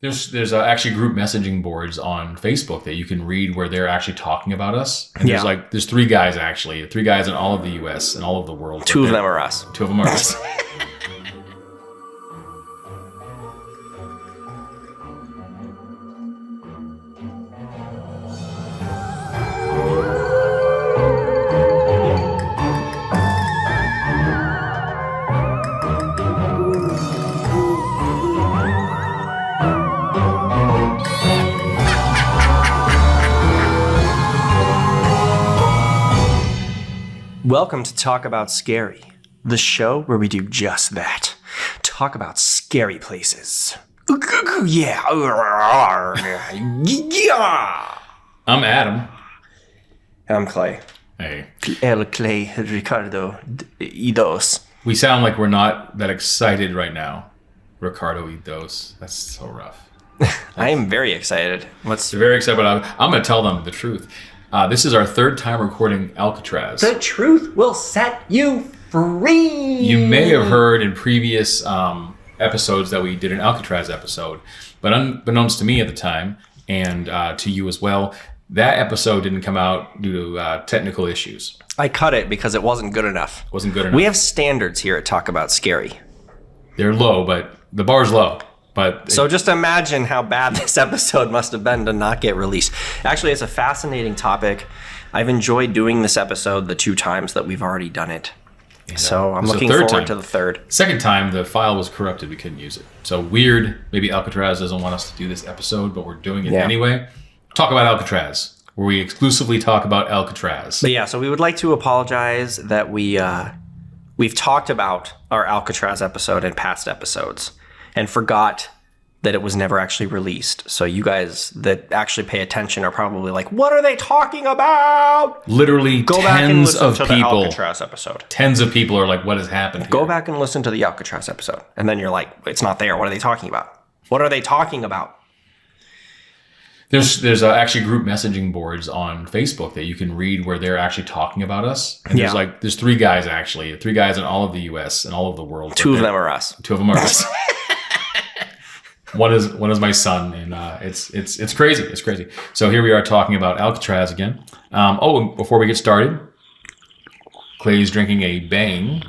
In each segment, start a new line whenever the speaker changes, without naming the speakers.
There's actually group messaging boards on Facebook that you can read where they're actually talking about us. And there's 3 guys actually, 3 guys in all of the U.S. and all of the world.
2 of them are us.
2 of them are us.
Welcome to Talk About Scary, the show where we do just that. Talk about scary places. Yeah.
I'm Adam.
I'm Clay.
Hey.
El Clay Ricardo Idos.
We sound like we're not that excited right now. Ricardo Idos. That's so rough.
I am very excited.
They're very excited, but I'm going to tell them the truth. This is our 3rd time recording Alcatraz.
The truth will set you free.
You may have heard in previous episodes that we did an Alcatraz episode, but unbeknownst to me at the time, and to you as well, that episode didn't come out due to technical issues.
I cut it because it wasn't good enough.
Wasn't good enough.
We have standards here at Talk About Scary.
They're low, but the bar's low.
So just imagine how bad this episode must have been to not get released. Actually, it's a fascinating topic. I've enjoyed doing this episode the 2 times that we've already done it. So I'm looking forward to the 3rd.
Second time, the file was corrupted. We couldn't use it. So weird. Maybe Alcatraz doesn't want us to do this episode, but we're doing it anyway. Talk about Alcatraz, where we exclusively talk about Alcatraz.
But yeah, so we would like to apologize that we've talked about our Alcatraz episode in past episodes and forgot that it was never actually released. So you guys that actually pay attention are probably like, what are they talking about?
Literally
Go back and listen to the
people.
Alcatraz episode.
Tens of people are like, what has happened here?
Go back and listen to the Alcatraz episode. And then you're like, it's not there. What are they talking about? What are they talking about?
There's actually group messaging boards on Facebook that you can read where they're actually talking about us. And there's 3 guys actually, 3 guys in all of the U.S. and all of the world.
2 of them are us.
2 of them are us. One is my son, and it's crazy. It's crazy. So here we are talking about Alcatraz again. Before we get started, Clay's drinking a Bang.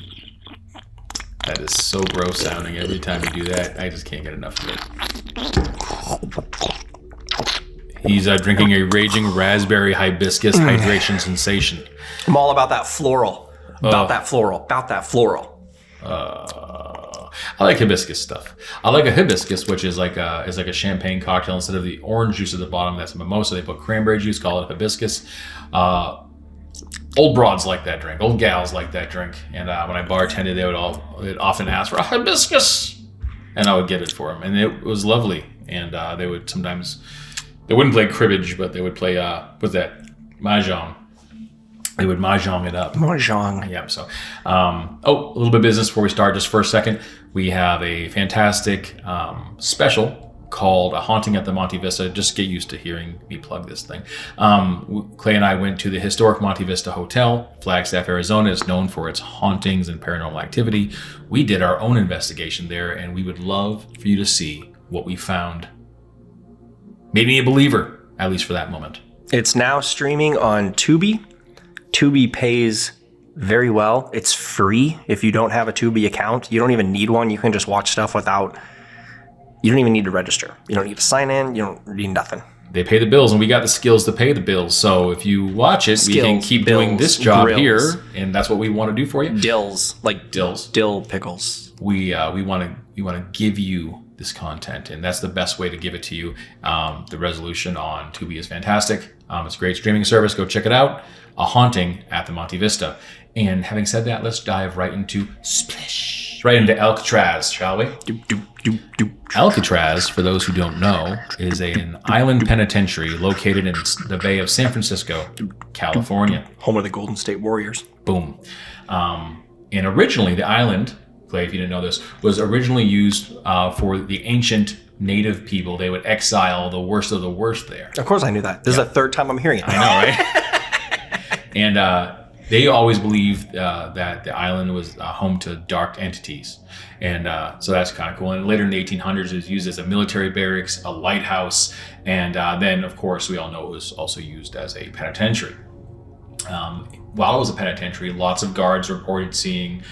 That is so gross sounding. Every time you do that, I just can't get enough of it. He's drinking a Raging Raspberry Hibiscus Hydration Sensation.
I'm all about that floral. About that floral.
I like hibiscus stuff. I like a hibiscus, which is like a champagne cocktail. Instead of the orange juice at the bottom, that's a mimosa. They put cranberry juice, call it hibiscus. Old broads like that drink. Old gals like that drink. And when I bartended, they'd often ask for a hibiscus, and I would get it for them. And it was lovely. And they wouldn't play cribbage, but they would play what's that? Mahjong. They would mahjong it up.
Mahjong.
Yeah. So, a little bit of business before we start. Just for a second, we have a fantastic special called A Haunting at the Monte Vista. Just get used to hearing me plug this thing. Clay and I went to the historic Monte Vista Hotel. Flagstaff, Arizona is known for its hauntings and paranormal activity. We did our own investigation there, and we would love for you to see what we found. Made me a believer, at least for that moment.
It's now streaming on Tubi. Tubi pays very well. It's free if you don't have a Tubi account. You don't even need one. You can just watch stuff without... You don't even need to register. You don't need to sign in. You don't need nothing.
They pay the bills, and we got the skills to pay the bills. So if you watch it, we can keep doing this job here, and that's what we want to do for you.
Dills, like
dills,
dill pickles.
We want to give you this content, and that's the best way to give it to you. The resolution on Tubi is fantastic. It's a great streaming service. Go check it out. A Haunting at the Monte Vista. And having said that, let's dive right into Alcatraz, shall we? Alcatraz, for those who don't know, is an island penitentiary located in the Bay of San Francisco, California.
Home of the Golden State Warriors.
Boom. And originally, the island, Clay, if you didn't know this, was originally used for the ancient native people. They would exile the worst of the worst there.
Of course I knew that. This is the 3rd time I'm hearing it.
I know, right? And They always believed that the island was home to dark entities. And so that's kind of cool. And later in the 1800s, it was used as a military barracks, a lighthouse, and then, of course, we all know it was also used as a penitentiary. While it was a penitentiary, lots of guards reported seeing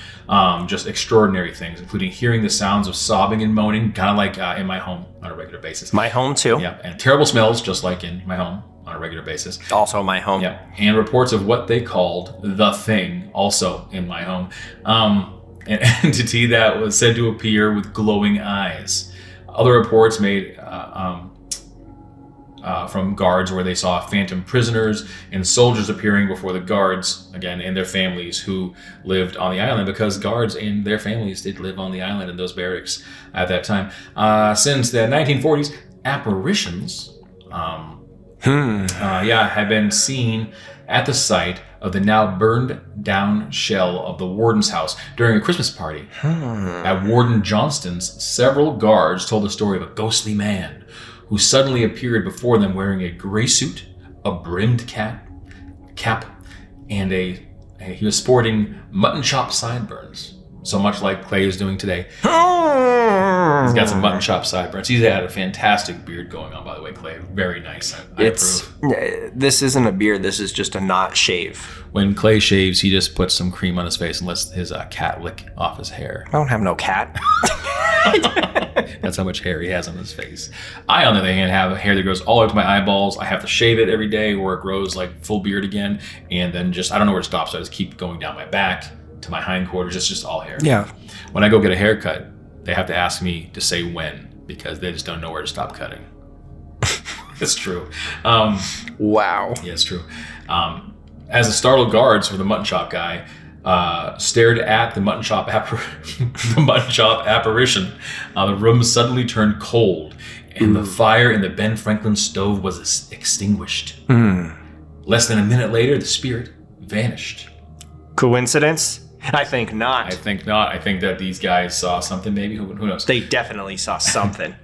just extraordinary things, including hearing the sounds of sobbing and moaning, kind of like in my home on a regular basis.
My home, too.
Yeah, and terrible smells, just like in my home on a regular basis.
Also my home.
Yeah, and reports of what they called the Thing, also in my home. An entity that was said to appear with glowing eyes. Other reports made from guards where they saw phantom prisoners and soldiers appearing before the guards, again, and their families who lived on the island, because guards and their families did live on the island in those barracks at that time. Since the 1940s, apparitions had been seen at the site of the now burned down shell of the warden's house during a Christmas party. At Warden Johnston's, several guards told the story of a ghostly man who suddenly appeared before them wearing a gray suit, a brimmed cap, and he was sporting mutton chop sideburns. So much like Clay is doing today. He's got some mutton chop sideburns. He's had a fantastic beard going on, by the way, Clay. Very nice. I approve.
This isn't a beard. This is just a not shave.
When Clay shaves, he just puts some cream on his face and lets his cat lick off his hair.
I don't have no cat.
That's how much hair he has on his face. I, on the other hand, have hair that goes all the way to my eyeballs. I have to shave it every day or it grows like full beard again. And then I don't know where to stop, so I just keep going down my back to my hindquarters. It's just all hair.
Yeah.
When I go get a haircut, they have to ask me to say when, because they just don't know where to stop cutting. It's true.
Wow.
Yeah, it's true. As the startled guards for the mutton chop guy stared at the mutton chop apparition, the room suddenly turned cold, and the fire in the Ben Franklin stove was extinguished. Less than a minute later, the spirit vanished.
Coincidence? I think not.
I think not. I think that these guys saw something, maybe. Who knows?
They definitely saw something.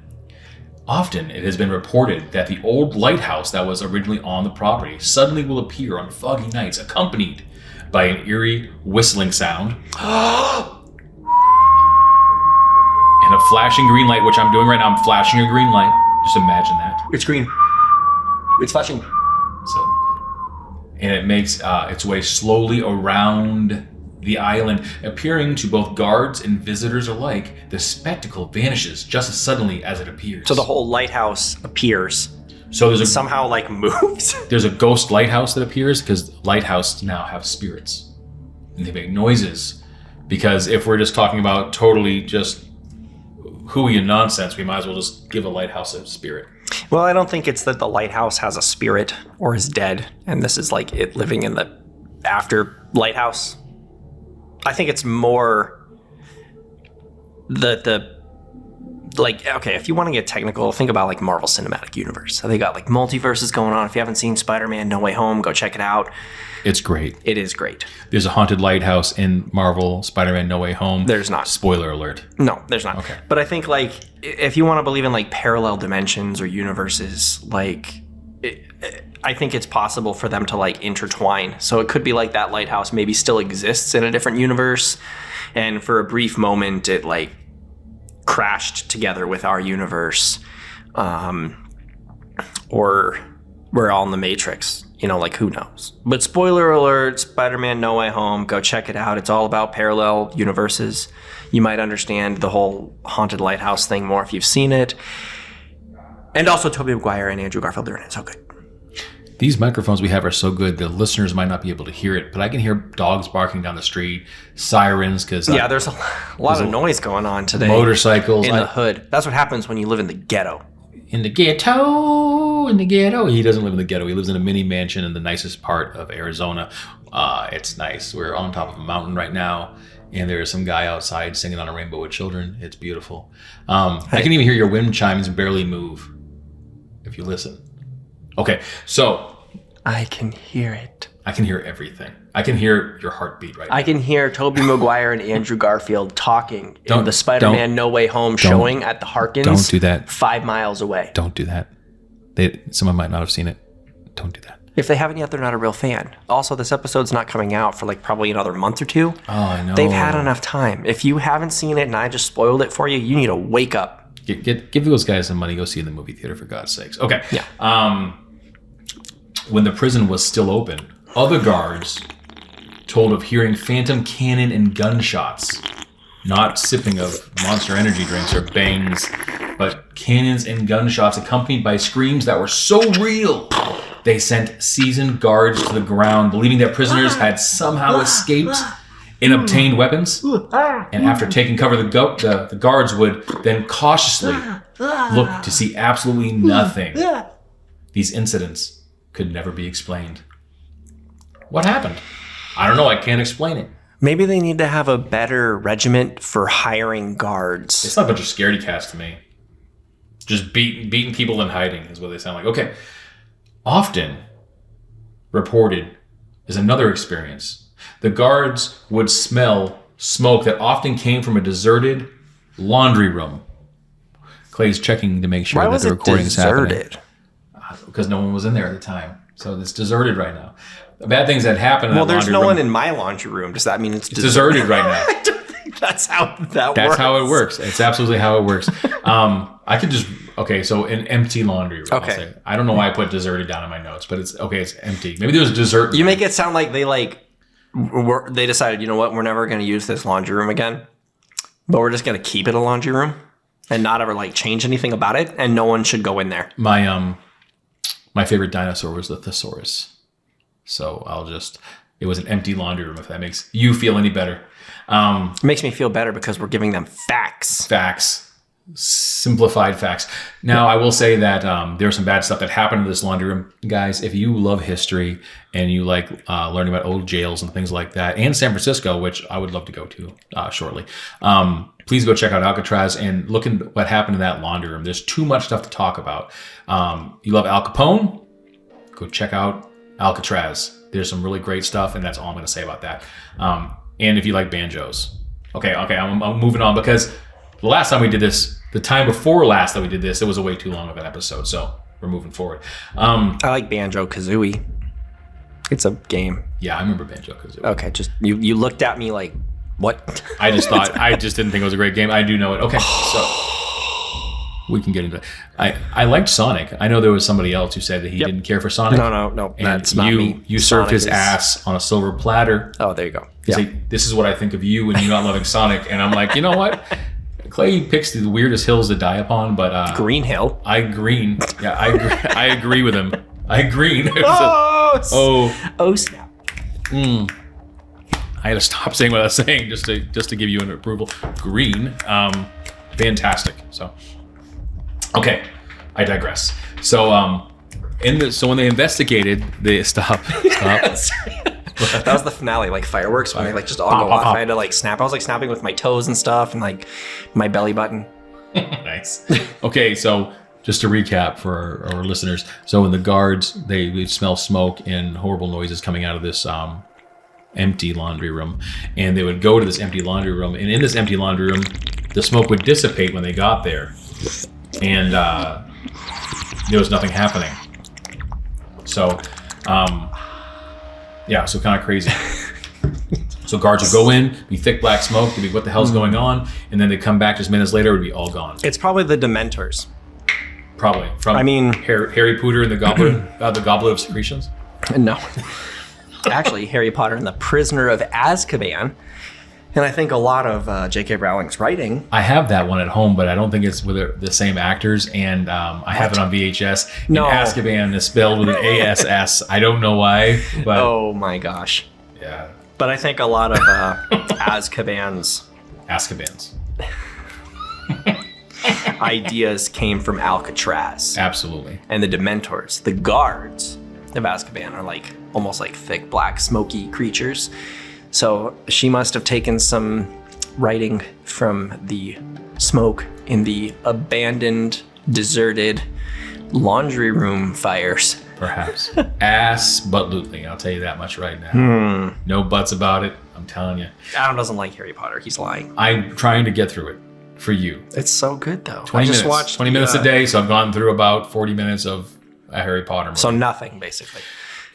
Often, it has been reported that the old lighthouse that was originally on the property suddenly will appear on foggy nights, accompanied by an eerie whistling sound and a flashing green light, which I'm doing right now. I'm flashing a green light. Just imagine that.
It's green. It's flashing.
And it makes its way slowly around the island, appearing to both guards and visitors alike. The spectacle vanishes just as suddenly as it appears.
So the whole lighthouse appears.
So there's
somehow like moves.
There's a ghost lighthouse that appears because lighthouses now have spirits and they make noises. Because if we're just talking about totally just hooey and nonsense, we might as well just give a lighthouse a spirit.
Well, I don't think it's that the lighthouse has a spirit or is dead, and this is like it living in the after lighthouse. I think it's more okay, if you want to get technical, think about like Marvel Cinematic Universe. So they got like multiverses going on. If you haven't seen Spider-Man No Way Home, go check it out.
It's great.
It is great.
There's a haunted lighthouse in Marvel Spider-Man No Way Home.
There's not.
Spoiler alert.
No, there's not.
Okay.
But I think like if you want to believe in like parallel dimensions or universes, like I think it's possible for them to like intertwine. So it could be like that lighthouse maybe still exists in a different universe, and for a brief moment it like crashed together with our universe, or we're all in the Matrix. You know, like who knows? But spoiler alert, Spider-Man No Way Home, go check it out. It's all about parallel universes. You might understand the whole haunted lighthouse thing more if you've seen it. And also Tobey Maguire and Andrew Garfield are in it. So good.
These microphones we have are so good, the listeners might not be able to hear it, but I can hear dogs barking down the street, sirens, because...
Yeah, there's a lot of noise going on today.
Motorcycles.
In the hood. That's what happens when you live in the ghetto.
In the ghetto. He doesn't live in the ghetto. He lives in a mini mansion in the nicest part of Arizona. It's nice. We're on top of a mountain right now, and there's some guy outside singing on a rainbow with children. It's beautiful. I can even hear your wind chimes barely move if you listen. Okay, so...
I can hear it.
I can hear everything. I can hear your heartbeat right now.
I can hear Tobey Maguire and Andrew Garfield talking in the Spider-Man No Way Home showing at the Harkins.
Don't do that.
5 miles away.
Don't do that. Someone might not have seen it. Don't do that.
If they haven't yet, they're not a real fan. Also, this episode's not coming out for like probably another month or 2.
Oh, I know.
They've had enough time. If you haven't seen it and I just spoiled it for you, you need to wake up.
Give those guys some money. Go see it in the movie theater, for God's sakes. Okay.
Yeah.
When the prison was still open, other guards told of hearing phantom cannon and gunshots. Not sipping of Monster Energy drinks or bangs, but cannons and gunshots accompanied by screams that were so real. They sent seasoned guards to the ground, believing that prisoners had somehow escaped and obtained weapons. And after taking cover, the guards would then cautiously look to see absolutely nothing. These incidents could never be explained. What happened? I don't know. I can't explain it.
Maybe they need to have a better regiment for hiring guards.
It's not a bunch of scaredy cats to me. Just beating people in hiding is what they sound like. Okay. Often reported is another experience. The guards would smell smoke that often came from a deserted laundry room. Clay's checking to make sure that the recording is happening. Because no one was in there at the time. So it's deserted right now. The bad things that happen in that laundry room.
Well, there's no one in my laundry room. Does that mean it's
deserted right now?
I don't think that's how that works.
That's how it works. It's absolutely how it works. I could just... Okay, so an empty laundry room.
Okay.
I'll say. I don't know why I put deserted down in my notes, but it's empty. Maybe there's dessert.
You make it sound like they decided, you know what, we're never going to use this laundry room again, but we're just going to keep it a laundry room and not ever change anything about it, and no one should go in there.
My favorite dinosaur was the thesaurus. So it was an empty laundry room, if that makes you feel any better.
It makes me feel better because we're giving them facts.
Simplified facts. Now, I will say that there's some bad stuff that happened in this laundry room. Guys, if you love history and you like learning about old jails and things like that, and San Francisco, which I would love to go to shortly, please go check out Alcatraz and look at what happened in that laundry room. There's too much stuff to talk about. You love Al Capone? Go check out Alcatraz. There's some really great stuff, and that's all I'm going to say about that. And if you like banjos. Okay, I'm moving on because the last time we did this, the time before last that we did this, it was a way too long of an episode, so we're moving forward. I
like Banjo-Kazooie. It's a game.
Yeah, I remember Banjo-Kazooie.
Okay, just you looked at me like, what?
I just didn't think it was a great game. I do know it. Okay, so we can get into it. I liked Sonic. I know there was somebody else who said that he didn't care for Sonic.
No,
and
that's not me.
You served his ass on a silver platter.
Oh, there you go.
Yeah. This is what I think of you when you're not loving Sonic. And I'm like, you know what? Clay picks the weirdest hills to die upon, but
Green Hill.
I agree with him. I agree.
Snap.
I had to stop saying what I was saying just to give you an approval. Green, fantastic. So, okay, I digress. So, when they investigated, they stop.
That was the finale, fireworks when they just all go off. I had to snap. I was snapping with my toes and stuff, and my belly button.
Nice. Okay, so just to recap for our listeners, so when the guards they smell smoke and horrible noises coming out of this empty laundry room, and they would go to this empty laundry room, and in this empty laundry room, the smoke would dissipate when they got there, and there was nothing happening. So. Yeah, so kind of crazy. So guards would go in, be thick black smoke, they'd be what the hell's going on, and then they'd come back just minutes later, it would be all gone.
It's probably the Dementors.
Probably. Harry Potter and the Goblet of Secretions?
No. Actually, Harry Potter and the Prisoner of Azkaban. And I think a lot of J.K. Rowling's writing.
I have that one at home, but I don't think it's with the same actors, and I have it on VHS.
No.
And Azkaban is spelled with an A-S-S. I don't know why, but...
Oh my gosh.
Yeah.
But I think a lot of Azkaban's ideas came from Alcatraz.
Absolutely.
And the Dementors, the guards of Azkaban, are almost like thick, black, smoky creatures. So she must have taken some writing from the smoke in the abandoned, deserted laundry room fires.
Perhaps. Ass-but-lutely, I'll tell you that much right now. No buts about it, I'm telling you.
Adam doesn't like Harry Potter, he's lying.
I'm trying to get through it for you.
It's so good, though.
20 minutes a day, so I've gone through about 40 minutes of a Harry Potter movie.
So nothing, basically.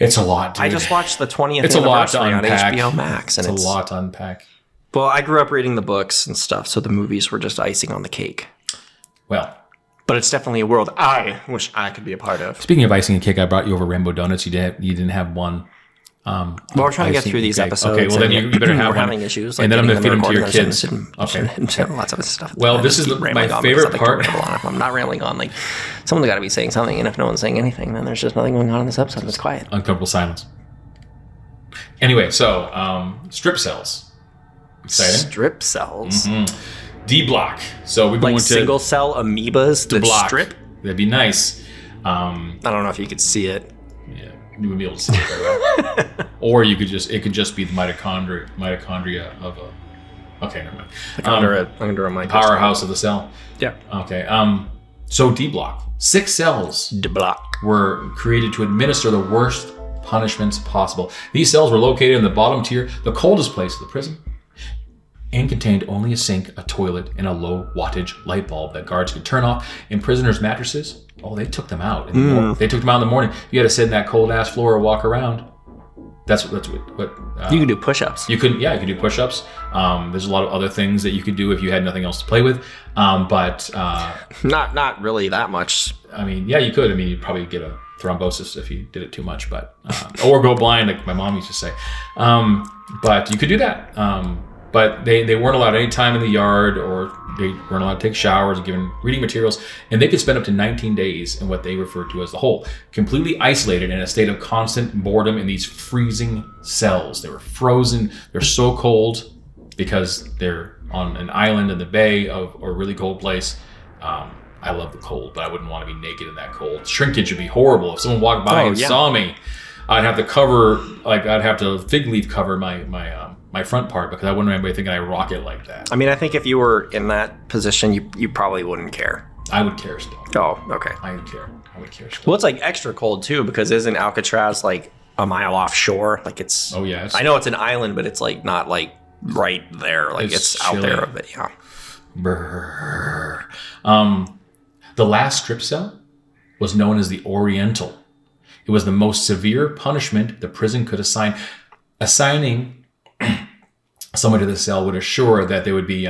It's a lot, dude.
I just watched the 20th
It's a lot to
anniversary on
unpack.
HBO Max, and
It's a lot to unpack.
Well, I grew up reading the books and stuff, so the movies were just icing on the cake.
Well,
but it's definitely a world I wish I could be a part of.
Speaking of icing a cake, I brought you over Rainbow Donuts. You didn't have one.
Well, we're trying to get through these episodes.
Okay, well then you better have
we're
one.
having issues,
and then I'm going to feed them to your kids.
Okay. Lots of stuff.
Well, this is my favorite part.
I'm not rambling on. Like, someone's got to be saying something, and if no one's saying anything, then there's just nothing going on in this episode. It's quiet.
Uncomfortable silence. Anyway, so strip cells. Exciting.
Strip cells.
Mm-hmm. D block. So we're going
like
to
single cell amoebas that
block.
strip.
That'd be nice.
I don't know if you could see it.
Yeah, you wouldn't be able to see it very well. Or it could just be the mitochondria of a. Okay, never mind.
Like under a microscope.
Powerhouse of the cell.
Yeah.
Okay. So D block. 6 cells
D block
were created to administer the worst punishments possible. These cells were located in the bottom tier, the coldest place of the prison, and contained only a sink, a toilet, and a low wattage light bulb that guards could turn off. In prisoners' mattresses, they took them out. They took them out in the morning. You had to sit in that cold ass floor or walk around. That's what
you can do push-ups.
You could do push-ups. There's a lot of other things that you could do if you had nothing else to play with. But
not really that much.
I mean, yeah, you could. I mean, you'd probably get a thrombosis if you did it too much, but or go blind, like my mom used to say. But you could do that. But they weren't allowed any time in the yard, or they weren't allowed to take showers, given reading materials, and they could spend up to 19 days in what they referred to as the hole, completely isolated in a state of constant boredom in these freezing cells. They were frozen. They're so cold because they're on an island in the bay or a really cold place. I love the cold, but I wouldn't want to be naked in that cold. Shrinkage would be horrible. If someone walked by and saw me, I'd have to fig leaf cover my front part, because I wouldn't want anybody thinking I rock it like that.
I mean, I think if you were in that position, you probably wouldn't care.
I would care still.
Oh, okay.
I would care still.
Well, it's like extra cold too, because isn't Alcatraz like a mile offshore? Like it's.
Oh yeah.
I know it's an island, but it's like not like right there. Like it's out there a bit. Yeah.
Brr. The last strip cell was known as the Oriental. It was the most severe punishment the prison could assign. Assigning someone to the cell would assure that they would be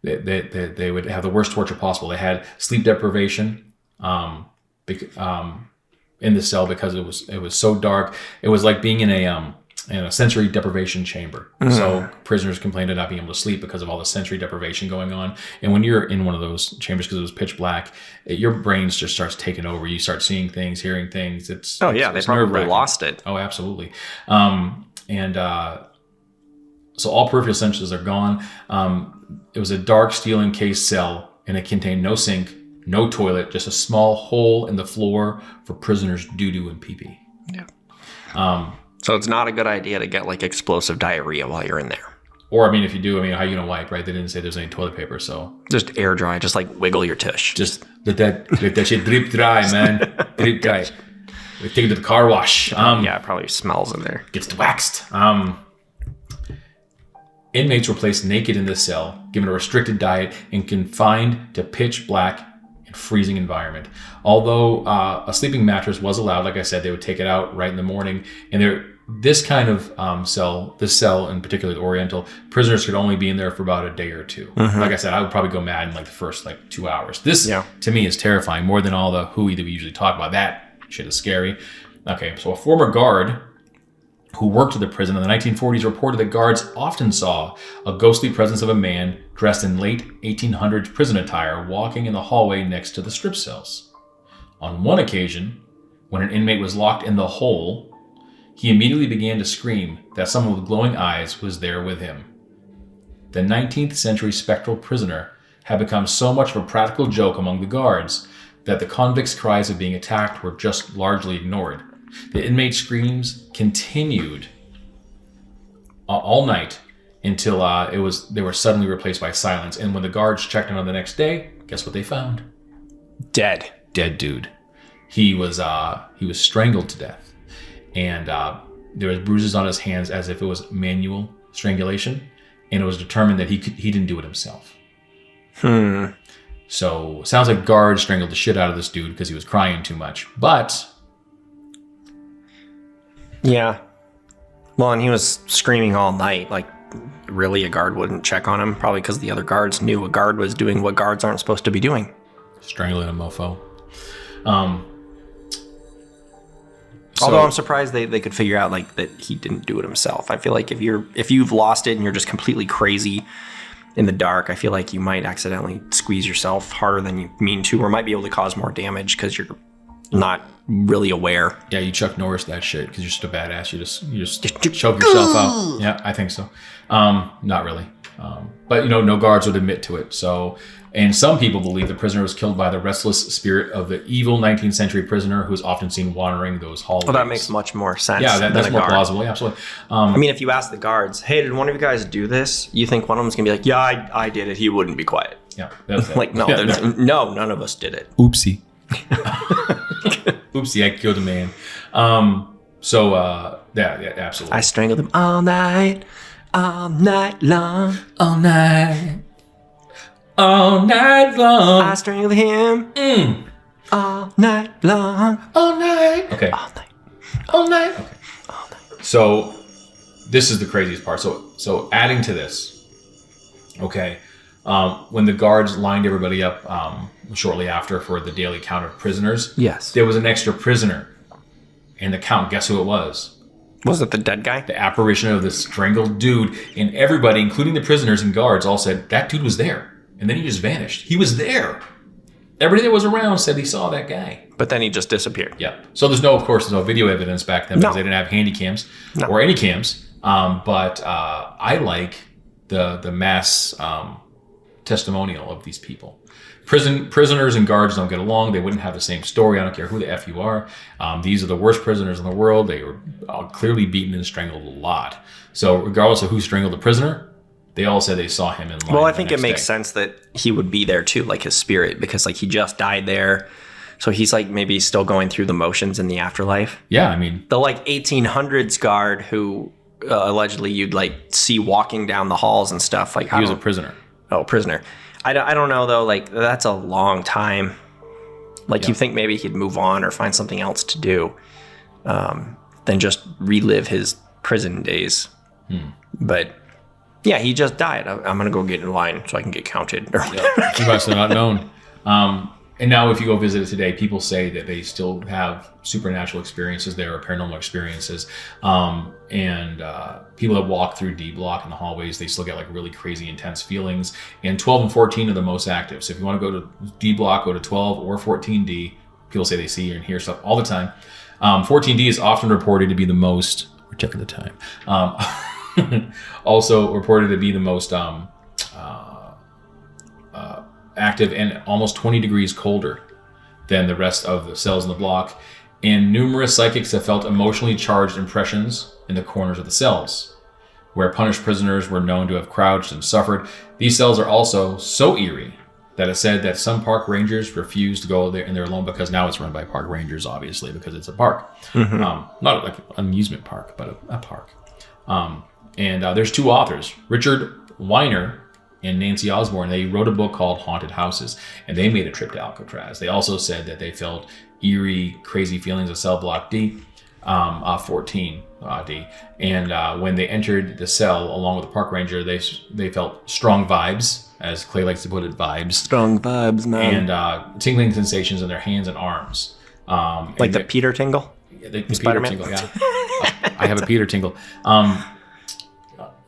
they would have the worst torture possible. They had sleep deprivation in the cell because it was so dark. It was like being in a sensory deprivation chamber. Mm-hmm. So prisoners complained of not being able to sleep because of all the sensory deprivation going on. And when you're in one of those chambers, because it was pitch black, your brain just starts taking over. You start seeing things, hearing things.
They probably lost it.
Oh, absolutely. So all peripheral senses are gone. It was a dark steel encased cell, and it contained no sink, no toilet, just a small hole in the floor for prisoners' doo-doo and pee-pee.
Yeah. So it's not a good idea to get like explosive diarrhea while you're in there.
Or, I mean, if you do, how are you going to wipe, right? They didn't say there's any toilet paper, so.
Just air dry, just like wiggle your tush.
Just let that shit drip dry, man. Drip dry. We take it to the car wash.
It probably smells in there.
Gets waxed. Inmates were placed naked in this cell, given a restricted diet, and confined to pitch black and freezing environment. Although a sleeping mattress was allowed, like I said, they would take it out right in the morning. And this kind of cell, this cell in particular, the Oriental, prisoners could only be in there for about a day or two. Mm-hmm. Like I said, I would probably go mad in like the first 2 hours. This, to me, is terrifying, more than all the hooey that we usually talk about. That shit is scary. Okay, so a former guard who worked at the prison in the 1940s reported that guards often saw a ghostly presence of a man dressed in late 1800s prison attire walking in the hallway next to the strip cells. On one occasion, when an inmate was locked in the hole, he immediately began to scream that someone with glowing eyes was there with him. The 19th century spectral prisoner had become so much of a practical joke among the guards that the convicts' cries of being attacked were just largely ignored. The inmate screams continued all night until they were suddenly replaced by silence. And when the guards checked in on the next day, guess what they found?
Dead
dude. He was strangled to death, and there was bruises on his hands as if it was manual strangulation, and it was determined that he didn't do it himself. So sounds like guards strangled the shit out of this dude because he was crying too much, but
Yeah. Well, and he was screaming all night. Like, really, a guard wouldn't check on him? Probably because the other guards knew a guard was doing what guards aren't supposed to be doing.
Strangling a mofo.
Although I'm surprised they could figure out like that he didn't do it himself. I feel like if you've lost it and you're just completely crazy in the dark, I feel like you might accidentally squeeze yourself harder than you mean to, or might be able to cause more damage because you're not really aware.
Yeah, you Chuck Norris that shit because you're just a badass. You just choke yourself out. Yeah, I think so. Not really. But no guards would admit to it. So, and some people believe the prisoner was killed by the restless spirit of the evil 19th century prisoner who is often seen wandering those hallways.
Well, that makes much more sense.
Yeah, that's more plausible. Yeah, absolutely.
I mean, if you ask the guards, hey, did one of you guys do this? You think one of them's going to be like, yeah, I did it. He wouldn't be quiet.
Yeah. That's
like, no, none of us did it.
Oopsie. Oopsie, I killed a man. Yeah, absolutely.
I strangled him all night long.
All night long.
I strangled him all night long.
All night. Okay. All night. Okay.
All night.
So this is the craziest part. So adding to this, okay, when the guards lined everybody up shortly after for the daily count of prisoners,
yes,
there was an extra prisoner in the count. Guess who it was?
Was it the dead guy?
The apparition of this strangled dude, and everybody, including the prisoners and guards, all said that dude was there. And then he just vanished. He was there. Everybody that was around said he saw that guy.
But then he just disappeared.
Yeah. So there's no video evidence back then because they didn't have handy cams or any cams. But I like the mass testimonial of these people. Prisoners and guards don't get along. They wouldn't have the same story. I don't care who the F you are. These are the worst prisoners in the world. They were clearly beaten and strangled a lot. So regardless of who strangled the prisoner, they all said they saw him in line.
Well, I think it makes sense that he would be there too, like his spirit, because like he just died there. So he's like maybe still going through the motions in the afterlife.
Yeah, I mean.
The like 1800s guard who allegedly you'd like see walking down the halls and stuff. Like
he was a prisoner.
Oh, prisoner. I don't know though, like that's a long time. Like you think maybe he'd move on or find something else to do than just relive his prison days. But yeah, he just died. I'm going to go get in line so I can get counted.
He must have not known. And now if you go visit it today, people say that they still have supernatural experiences there or paranormal experiences. And people that walk through D Block in the hallways, they still get like really crazy intense feelings. And 12 and 14 are the most active. So if you want to go to D Block, go to 12 or 14D. People say they see and hear stuff all the time. 14D is often reported to be the most, we're checking the time, also reported to be the most active and almost 20 degrees colder than the rest of the cells in the block. And numerous psychics have felt emotionally charged impressions in the corners of the cells, where punished prisoners were known to have crouched and suffered. These cells are also so eerie that it's said that some park rangers refuse to go there and they're alone because now it's run by park rangers, obviously, because it's a park. Not like an amusement park, but a park. And there's two authors, Richard Weiner and Nancy Osborne. They wrote a book called Haunted Houses, and they made a trip to Alcatraz. They also said that they felt eerie, crazy feelings of cell block D, 14D. And when they entered the cell along with the park ranger, they felt strong vibes, as Clay likes to put it, vibes.
Strong vibes, man.
And tingling sensations in their hands and arms.
Like the Peter tingle?
Yeah, the Peter tingle, yeah. I have a Peter tingle.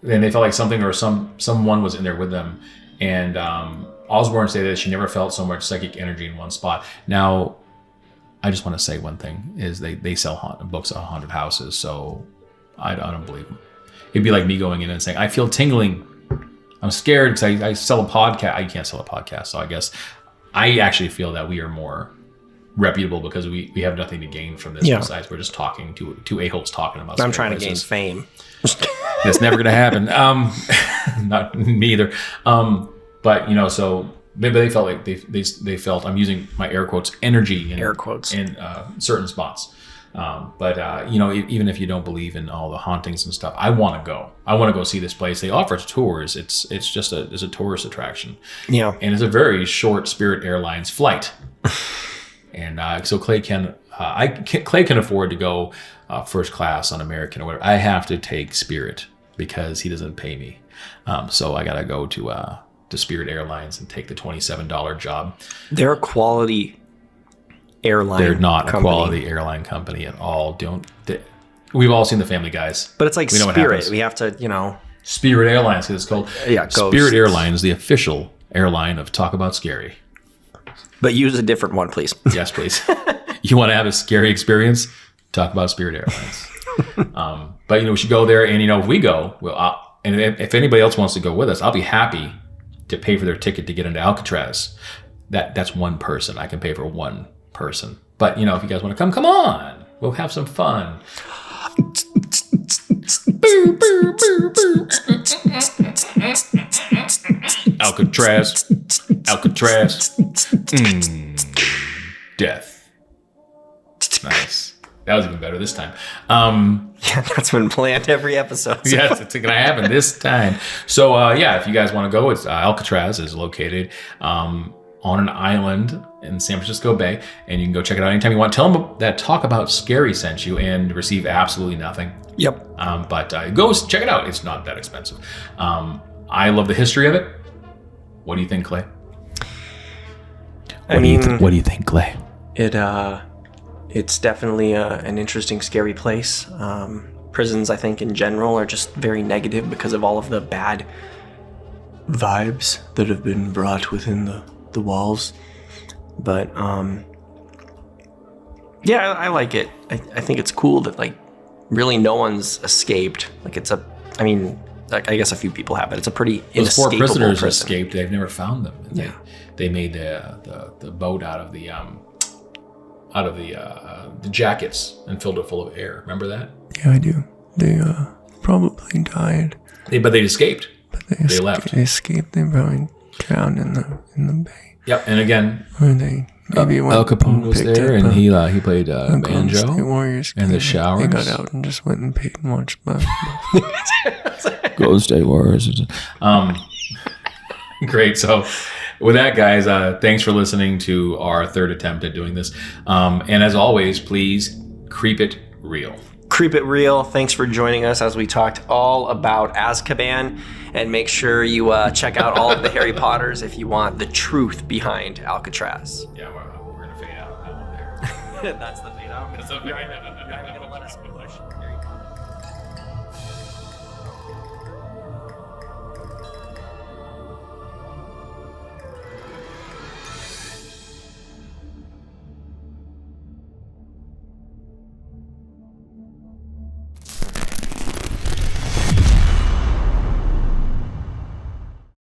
And they felt like something or someone was in there with them. And Osborne said that she never felt so much psychic energy in one spot. Now, I just want to say one thing, is they sell books on haunted houses, so I don't believe them. It'd be like me going in and saying, I feel tingling. I'm scared because I sell a podcast. I can't sell a podcast, so I guess I actually feel that we are more reputable because we have nothing to gain from this besides we're just talking to two a-holes talking about
I'm trying to gain fame.
That's never gonna happen. Not me either. But so maybe they felt like they felt, I'm using my air quotes, energy in
air quotes
in certain spots. But even if you don't believe in all the hauntings and stuff, I want to go. I want to go see this place. They offer tours. It's just it's a tourist attraction.
Yeah,
and it's a very short Spirit Airlines flight. And so Clay can afford to go first class on American or whatever. I have to take Spirit because he doesn't pay me. So I got to go to Spirit Airlines and take the $27 job.
They're a quality airline.
They're not
company.
a quality airline company at all. We've all seen the Family Guys.
But it's like
we know
Spirit. We have to,
Spirit Airlines, it's called.
Yeah,
Spirit Airlines, the official airline of Talk About Scary.
But use a different one, please.
Yes, please. You want to have a scary experience? Talk about Spirit Airlines. But we should go there, and if we go, and if anybody else wants to go with us, I'll be happy to pay for their ticket to get into Alcatraz. That's one person. I can pay for one person. But if you guys want to come on. We'll have some fun. Alcatraz. Death. Nice. That was even better this time.
Yeah, that's been planned every episode. So.
Yes, it's going to happen this time. So, if you guys want to go, it's Alcatraz is located on an island in San Francisco Bay, and you can go check it out anytime you want. Tell them that Talk About Scary sent you and receive absolutely nothing.
Yep.
But go check it out. It's not that expensive. I love the history of it. What do you think, Clay? What do you think, Clay?
It's definitely an interesting, scary place. Prisons, I think, in general, are just very negative because of all of the bad vibes that have been brought within the walls. But yeah, I like it. I think it's cool that really no one's escaped. I guess a few people have, but it's a pretty
Those 4
inescapable
prisoners
prison.
escaped. They've never found them. And
Yeah.
They made the boat out of the jackets and filled it full of air. Remember that?
Yeah, I do. They probably died.
But they escaped.
But
They left.
They escaped. They probably drowned in the bay.
Yep. And again,
Or they maybe
Al Capone was there, and he played banjo
State Warriors
in the
game.
showers.
They got out and just went and paid and watched basketball.
Golden State Warriors. Great. So with that, guys, thanks for listening to our third attempt at doing this. And as always, please creep it real.
Creep It Real. Thanks for joining us as we talked all about Azkaban. And make sure you check out all of the Harry Potters if you want the truth behind Alcatraz.
Yeah, we're going to fade out that one there.
That's the fade out.
That's the fade out.
You're not even going to let us push. There you go.